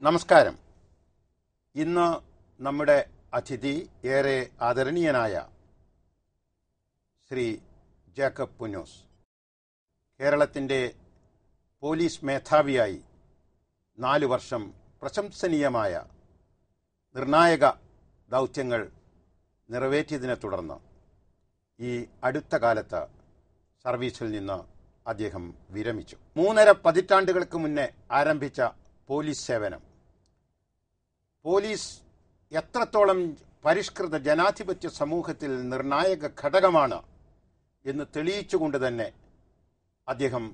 നമസ്കാരം. ഇന്ന് നമ്മുടെ അതിഥി ഏറെ ആദരണീയനായ ശ്രീ ജേക്കബ് പുന്നൂസ്. കേരളത്തിൻ്റെ പോലീസ് മേധാവിയായി 4 വർഷം പ്രശംസനീയമായ നിർണായക ദൗത്യങ്ങൾ നിറവേറ്റിയതിനെ തുടർന്ന് ഈ അടുത്ത കാലത്ത് സർവീസിൽ നിന്ന് അദ്ദേഹം വിരമിച്ചു. 3.5 പതിറ്റാണ്ടുകൾക്ക് മുന്നേ ആരംഭിച്ച പോലീസ് സേവനം പോലീസ് എത്രത്തോളം പരിഷ്കൃത ജനാധിപത്യ സമൂഹത്തിൽ നിർണായക ഘടകമാണ് എന്ന് തെളിയിച്ചുകൊണ്ട് തന്നെ അദ്ദേഹം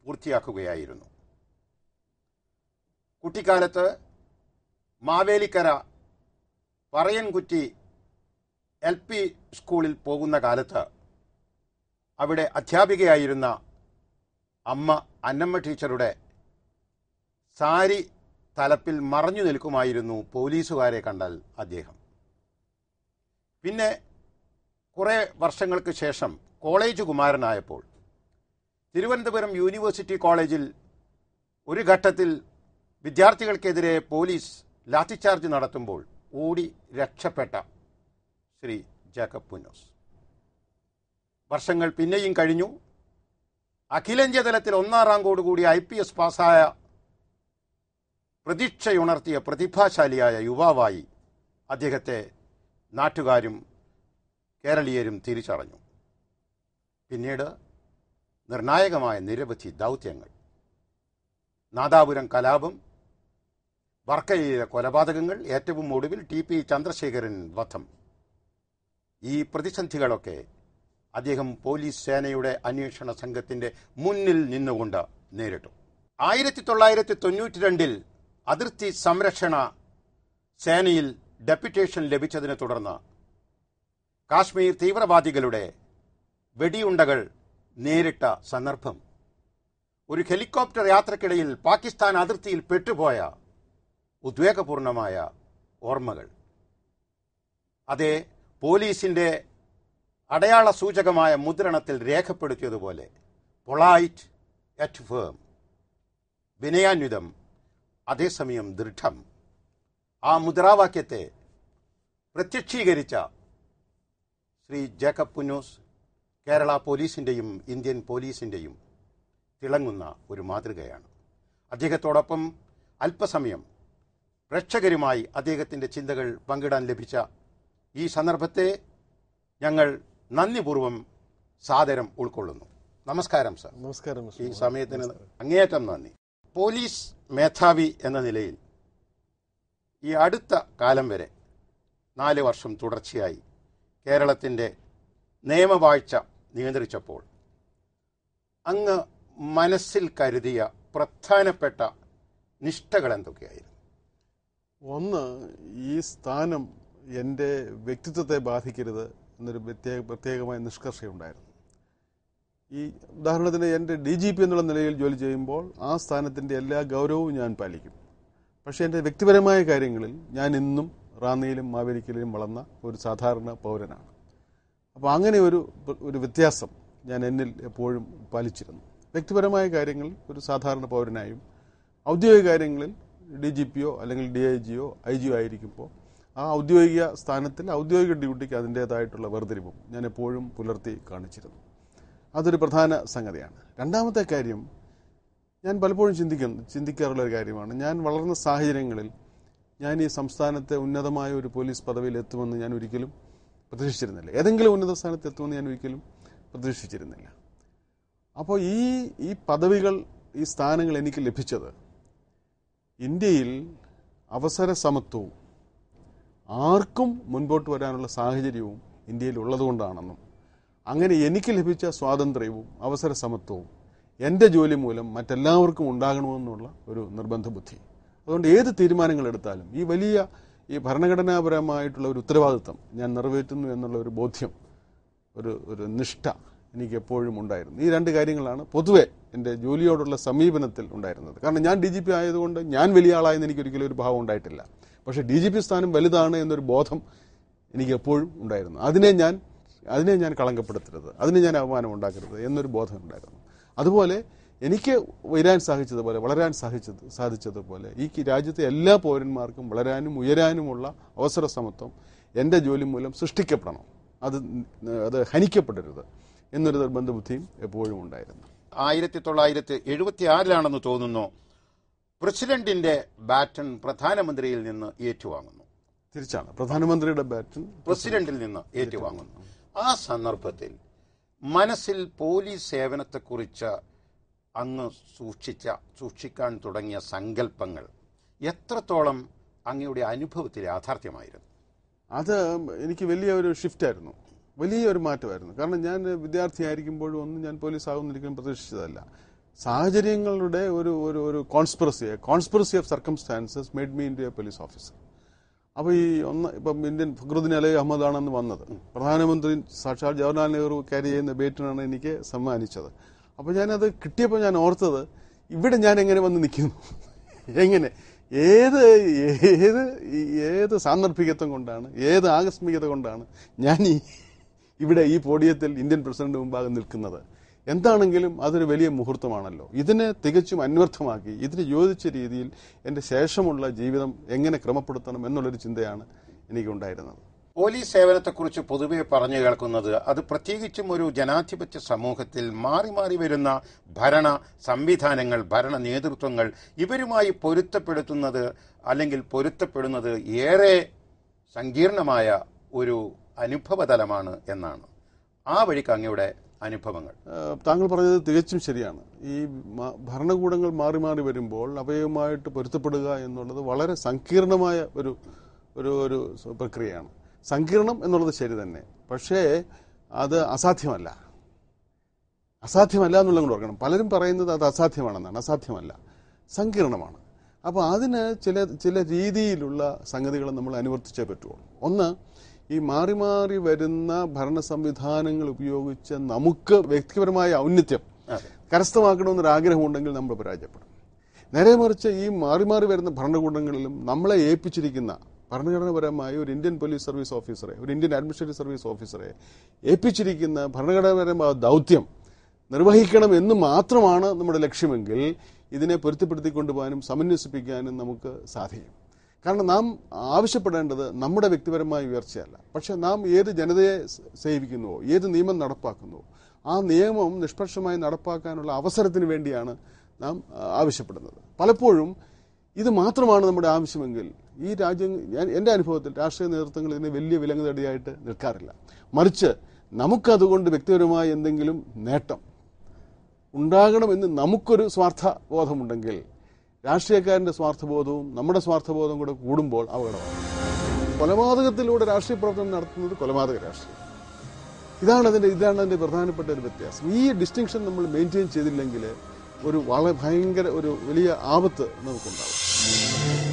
പൂർത്തിയാക്കുകയായിരുന്നു. കുട്ടിക്കാലത്ത് മാവേലിക്കര പറയൻകുറ്റി LP സ്കൂളിൽ പോകുന്ന കാലത്ത് അവിടെ അധ്യാപികയായിരുന്ന അമ്മ അന്നമ്മ ടീച്ചറുടെ സാരി തലപ്പിൽ മറഞ്ഞു നിൽക്കുമായിരുന്നു പോലീസുകാരെ കണ്ടാൽ അദ്ദേഹം. പിന്നെ കുറേ വർഷങ്ങൾക്ക് ശേഷം കോളേജ് കുമാരനായപ്പോൾ തിരുവനന്തപുരം യൂണിവേഴ്സിറ്റി കോളേജിൽ ഒരു ഘട്ടത്തിൽ വിദ്യാർത്ഥികൾക്കെതിരെ പോലീസ് ലാത്തിച്ചാർജ് നടത്തുമ്പോൾ ഓടി രക്ഷപ്പെട്ട ശ്രീ ജേക്കബ് പുന്നൂസ്. വർഷങ്ങൾ പിന്നെയും കഴിഞ്ഞു. അഖിലേന്ത്യാ തലത്തിൽ 1ാം റാങ്കോടുകൂടി IPS പാസ്സായ പ്രതീക്ഷയുണർത്തിയ പ്രതിഭാശാലിയായ യുവാവായി അദ്ദേഹത്തെ നാട്ടുകാരും കേരളീയരും തിരിച്ചറിഞ്ഞു. പിന്നീട് നിർണായകമായ നിരവധി ദൗത്യങ്ങൾ, നാദാപുരം കലാപം, വർക്കലയിലെ കൊലപാതകങ്ങൾ, ഏറ്റവും ഒടുവിൽ TP ചന്ദ്രശേഖരൻ വധം. ഈ പ്രതിസന്ധികളൊക്കെ അദ്ദേഹം പോലീസ് സേനയുടെ അന്വേഷണ സംഘത്തിൻ്റെ മുന്നിൽ നിന്നുകൊണ്ട് നേരിട്ടു. 1992 അതിർത്തി സംരക്ഷണ സേനയിൽ ഡെപ്യൂട്ടേഷൻ ലഭിച്ചതിനെ തുടർന്ന് കാശ്മീർ തീവ്രവാദികളുടെ വെടിയുണ്ടകൾ നേരിട്ട സന്ദർഭം, ഒരു ഹെലികോപ്റ്റർ യാത്രക്കിടയിൽ പാകിസ്ഥാൻ അതിർത്തിയിൽ പെട്ടുപോയ ഉദ്വേഗപൂർണമായ ഓർമ്മകൾ, അതേ പോലീസിൻ്റെ അടയാള സൂചകമായ മുദ്രണത്തിൽ രേഖപ്പെടുത്തിയതുപോലെ പൊളൈറ്റ് യെറ്റ് ഫേം, വിനയാന്വിതം അതേസമയം ദൃഢം, ആ മുദ്രാവാക്യത്തെ പ്രത്യക്ഷീകരിച്ച ശ്രീ ജേക്കബ് പുന്നൂസ് കേരള പോലീസിൻ്റെയും ഇന്ത്യൻ പോലീസിൻ്റെയും തിളങ്ങുന്ന ഒരു മാതൃകയാണ്. അദ്ദേഹത്തോടൊപ്പം അല്പസമയം പ്രേക്ഷകരുമായി അദ്ദേഹത്തിൻ്റെ ചിന്തകൾ പങ്കിടാൻ ലഭിച്ച ഈ സന്ദർഭത്തെ ഞങ്ങൾ നന്ദിപൂർവ്വം സാദരം ഉൾക്കൊള്ളുന്നു. നമസ്കാരം സർ. നമസ്കാരം. ഈ സമയത്തിന് അങ്ങേയറ്റം നന്ദി. പോലീസ് മേധാവി എന്ന നിലയിൽ ഈ അടുത്ത കാലം വരെ 4 വർഷം തുടർച്ചയായി കേരളത്തിൻ്റെ നിയമവാഴ്ച നിയന്ത്രിച്ചപ്പോൾ അങ്ങ് മനസ്സിൽ കരുതിയ പ്രധാനപ്പെട്ട നിഷ്ഠകൾ എന്തൊക്കെയായിരുന്നു? ഒന്ന്, ഈ സ്ഥാനം എൻ്റെ വ്യക്തിത്വത്തെ ബാധിക്കരുത് എന്നൊരു പ്രത്യേകമായ നിഷ്കർഷയുണ്ടായിരുന്നു. ഈ ഉദാഹരണത്തിന് എൻ്റെ DGP എന്നുള്ള നിലയിൽ ജോലി ചെയ്യുമ്പോൾ ആ സ്ഥാനത്തിൻ്റെ എല്ലാ ഗൗരവവും ഞാൻ പാലിക്കും. പക്ഷേ എൻ്റെ വ്യക്തിപരമായ കാര്യങ്ങളിൽ ഞാൻ ഇന്നും റാന്നിയിലും മാവേലിക്കലിലും വളർന്ന ഒരു സാധാരണ പൗരനാണ്. അപ്പോൾ അങ്ങനെ ഒരു വ്യത്യാസം ഞാൻ എന്നിൽ എപ്പോഴും പാലിച്ചിരുന്നു. വ്യക്തിപരമായ കാര്യങ്ങളിൽ ഒരു സാധാരണ പൗരനായും ഔദ്യോഗിക കാര്യങ്ങളിൽ DGPയോ അല്ലെങ്കിൽ DIGയോ IGയോ ആയിരിക്കുമ്പോൾ ആ ഔദ്യോഗിക സ്ഥാനത്തിൽ ഔദ്യോഗിക ഡ്യൂട്ടിക്ക് അതിൻ്റേതായിട്ടുള്ള വേർതിരിവും ഞാൻ എപ്പോഴും പുലർത്തി കാണിച്ചിരുന്നു. അതൊരു പ്രധാന സംഗതിയാണ്. രണ്ടാമത്തെ കാര്യം, ഞാൻ പലപ്പോഴും ചിന്തിക്കാറുള്ള ഒരു കാര്യമാണ്, ഞാൻ വളർന്ന സാഹചര്യങ്ങളിൽ ഞാൻ ഈ സംസ്ഥാനത്തെ ഉന്നതമായ ഒരു പോലീസ് പദവിയിൽ എത്തുമെന്ന് ഞാൻ ഒരിക്കലും പ്രതീക്ഷിച്ചിരുന്നില്ല. ഏതെങ്കിലും ഉന്നത സ്ഥാനത്ത് എത്തുമെന്ന് ഞാൻ ഒരിക്കലും പ്രതീക്ഷിച്ചിരുന്നില്ല. അപ്പോൾ ഈ പദവികൾ, ഈ സ്ഥാനങ്ങൾ എനിക്ക് ലഭിച്ചത് ഇന്ത്യയിൽ അവസര സമത്വവും ആർക്കും മുൻപോട്ട് വരാനുള്ള സാഹചര്യവും ഇന്ത്യയിൽ ഉള്ളതുകൊണ്ടാണെന്നും അങ്ങനെ എനിക്ക് ലഭിച്ച സ്വാതന്ത്ര്യവും അവസര സമത്വവും എൻ്റെ ജോലി മൂലം മറ്റെല്ലാവർക്കും ഉണ്ടാകണമെന്നുള്ള ഒരു നിർബന്ധ ബുദ്ധി. അതുകൊണ്ട് ഏത് തീരുമാനങ്ങൾ എടുത്താലും ഈ ഭരണഘടനാപരമായിട്ടുള്ള ഒരു ഉത്തരവാദിത്വം ഞാൻ നിറവേറ്റുന്നു എന്നുള്ള ഒരു ബോധ്യം, ഒരു നിഷ്ഠ എനിക്ക് എപ്പോഴും ഉണ്ടായിരുന്നു. ഈ 2 കാര്യങ്ങളാണ് പൊതുവെ എൻ്റെ ജോലിയോടുള്ള സമീപനത്തിൽ ഉണ്ടായിരുന്നത്. കാരണം ഞാൻ DGP ആയതുകൊണ്ട് ഞാൻ വലിയ ആളായെന്ന് എനിക്കൊരിക്കലും ഒരു ഭാവം ഉണ്ടായിട്ടില്ല. പക്ഷേ DGP സ്ഥാനം വലുതാണ് എന്നൊരു ബോധം എനിക്ക് എപ്പോഴും ഉണ്ടായിരുന്നു. അതിനെ ഞാൻ കളങ്കപ്പെടുത്തരുത്, അതിനെ ഞാൻ അപമാനം ഉണ്ടാക്കരുത് എന്നൊരു ബോധം ഉണ്ടായിരുന്നു. അതുപോലെ എനിക്ക് വളരാൻ സാധിച്ചതുപോലെ ഈ രാജ്യത്തെ എല്ലാ പൗരന്മാർക്കും വളരാനും ഉയരാനുമുള്ള അവസര സമത്വം എൻ്റെ ജോലി മൂലം സൃഷ്ടിക്കപ്പെടണം, അത് ഹനിക്കപ്പെടരുത് എന്നൊരു നിർബന്ധ ബുദ്ധിയും എപ്പോഴും ഉണ്ടായിരുന്നു. 1976 തോന്നുന്നു പ്രസിഡന്റിന്റെ ബാറ്റൺ പ്രധാനമന്ത്രിയിൽ നിന്ന് ഏറ്റുവാങ്ങുന്നു. തിരിച്ചാണ്, പ്രധാനമന്ത്രിയുടെ ബാറ്റൺ പ്രസിഡന്റിൽ നിന്ന് ഏറ്റുവാങ്ങുന്നു. ആ സന്ദർഭത്തിൽ മനസ്സിൽ പോലീസ് സേവനത്തെക്കുറിച്ച് അങ്ങ് സൂക്ഷിക്കാൻ തുടങ്ങിയ സങ്കല്പങ്ങൾ എത്രത്തോളം അങ്ങയുടെ അനുഭവത്തിൽ യാഥാർത്ഥ്യമായിരുന്നു? അത് എനിക്ക് വലിയൊരു ഷിഫ്റ്റായിരുന്നു, വലിയൊരു മാറ്റമായിരുന്നു. കാരണം ഞാൻ വിദ്യാർത്ഥിയായിരിക്കുമ്പോഴും ഒന്നും ഞാൻ പോലീസ് ആകുന്നൊരിക്കലും പ്രതീക്ഷിച്ചതല്ല. സാഹചര്യങ്ങളുടെ ഒരു conspiracy of circumstances made me into A police officer. അപ്പോൾ ഇപ്പം ഇന്ത്യൻ ഫഖ്റുദ്ദീൻ അലി അഹമ്മദാണെന്ന് വന്നത്, പ്രധാനമന്ത്രി സാക്ഷാൽ ജവഹർലാൽ നെഹ്റു ക്യാരി ചെയ്യുന്ന ബേറ്റനാണ് എനിക്ക് സമ്മാനിച്ചത്. അപ്പോൾ ഞാനത് കിട്ടിയപ്പോൾ ഞാൻ ഓർത്തത്, ഇവിടെ ഞാൻ എങ്ങനെ വന്ന് നിൽക്കുന്നു, എങ്ങനെ ഏത് സാന്ദർഭികത്വം കൊണ്ടാണ്, ഏത് ആകസ്മികത കൊണ്ടാണ് ഞാൻ ഇവിടെ ഈ പോഡിയത്തിൽ ഇന്ത്യൻ പ്രസിഡന്റ് മുമ്പാകെ നിൽക്കുന്നത്. എന്താണെങ്കിലും അതൊരു വലിയ മുഹൂർത്തമാണല്ലോ. ഇതിനെ തികച്ചും അന്വർത്ഥമാക്കി ഇതിന് യോജിച്ച രീതിയിൽ എൻ്റെ ശേഷമുള്ള ജീവിതം എങ്ങനെ ക്രമപ്പെടുത്തണം എന്നുള്ളൊരു ചിന്തയാണ് എനിക്കുണ്ടായിരുന്നത്. പോലീസ് സേവനത്തെക്കുറിച്ച് പൊതുവെ പറഞ്ഞു കേൾക്കുന്നത്, അത് പ്രത്യേകിച്ചും ഒരു ജനാധിപത്യ സമൂഹത്തിൽ മാറി മാറി വരുന്ന ഭരണ സംവിധാനങ്ങൾ, ഭരണ നേതൃത്വങ്ങൾ ഇവരുമായി പൊരുത്തപ്പെടുന്നത് ഏറെ സങ്കീർണമായ ഒരു അനുഭവതലമാണ് എന്നാണ്. ആ വഴിക്ക് അങ്ങയുടെ അനുഭവങ്ങൾ? താങ്കൾ പറഞ്ഞത് തികച്ചും ശരിയാണ്. ഈ ഭരണകൂടങ്ങൾ മാറി മാറി വരുമ്പോൾ അവയുമായിട്ട് പൊരുത്തപ്പെടുക എന്നുള്ളത് വളരെ സങ്കീർണമായ ഒരു പ്രക്രിയയാണ്. സങ്കീർണം എന്നുള്ളത് ശരി തന്നെ, പക്ഷേ അത് അസാധ്യമല്ല എന്നുള്ളത് കൊണ്ട് ഓർക്കണം. പലരും പറയുന്നത് അത് അസാധ്യമാണെന്നാണ്. അസാധ്യമല്ല, സങ്കീർണമാണ്. അപ്പോൾ അതിന് ചില രീതിയിലുള്ള സംഗതികൾ നമ്മൾ അനുവർത്തിച്ചേ പറ്റുള്ളൂ. ഒന്ന്, ഈ മാറി മാറി വരുന്ന ഭരണ സംവിധാനങ്ങൾ ഉപയോഗിച്ച് നമുക്ക് വ്യക്തിപരമായ ഔന്നത്യം കരസ്ഥമാക്കണമെന്നൊരാഗ്രഹമുണ്ടെങ്കിൽ നമ്മൾ പരാജയപ്പെടും. നേരെ മറിച്ച് ഈ മാറി മാറി വരുന്ന ഭരണകൂടങ്ങളിലും നമ്മളെ ഏൽപ്പിച്ചിരിക്കുന്ന ഭരണഘടനാപരമായ ഒരു ഇന്ത്യൻ പോലീസ് സർവീസ് ഓഫീസറെ, ഒരു ഇന്ത്യൻ അഡ്മിനിസ്ട്രേറ്റീവ് സർവീസ് ഓഫീസറെ ഏൽപ്പിച്ചിരിക്കുന്ന ഭരണഘടനാപരമായ ദൗത്യം നിർവഹിക്കണം എന്ന് മാത്രമാണ് നമ്മുടെ ലക്ഷ്യമെങ്കിൽ ഇതിനെ പൊരുത്തപ്പെടുത്തിക്കൊണ്ടുപോകാനും സമന്വസിപ്പിക്കാനും നമുക്ക് സാധിക്കും. കാരണം നാം ആവശ്യപ്പെടേണ്ടത് നമ്മുടെ വ്യക്തിപരമായ ഉയർച്ചയല്ല, പക്ഷെ നാം ഏത് ജനതയെ സേവിക്കുന്നുവോ, ഏത് നിയമം നടപ്പാക്കുന്നുവോ ആ നിയമം നിഷ്പക്ഷമായി നടപ്പാക്കാനുള്ള അവസരത്തിന് വേണ്ടിയാണ് നാം ആവശ്യപ്പെടുന്നത്. പലപ്പോഴും ഇത് മാത്രമാണ് നമ്മുടെ ആവശ്യമെങ്കിൽ ഈ എൻ്റെ അനുഭവത്തിൽ രാഷ്ട്രീയ നേതൃത്വങ്ങൾ ഇതിനെ വലിയ വിലങ്ങുതടിയായിട്ട് നിൽക്കാറില്ല. മറിച്ച് നമുക്കതുകൊണ്ട് വ്യക്തിപരമായ എന്തെങ്കിലും നേട്ടം ഉണ്ടാകണമെന്ന് നമുക്കൊരു സ്വാർത്ഥബോധമുണ്ടെങ്കിൽ രാഷ്ട്രീയക്കാരൻ്റെ സ്വാർത്ഥബോധവും നമ്മുടെ സ്വാർത്ഥബോധവും കൂടെ കൂടുമ്പോൾ അപകടമാണ്. കൊലപാതകത്തിലൂടെ രാഷ്ട്രീയ പ്രവർത്തനം നടത്തുന്നത് കൊലപാതക രാഷ്ട്രീയം. ഇതാണ് അതിൻ്റെ പ്രധാനപ്പെട്ട ഒരു വ്യത്യാസം. ഈ ഡിസ്റ്റിങ്ഷൻ നമ്മൾ മെയിൻറ്റെയിൻ ചെയ്തില്ലെങ്കിൽ ഭയങ്കര ഒരു വലിയ ആപത്ത് നമുക്കുണ്ടാവും.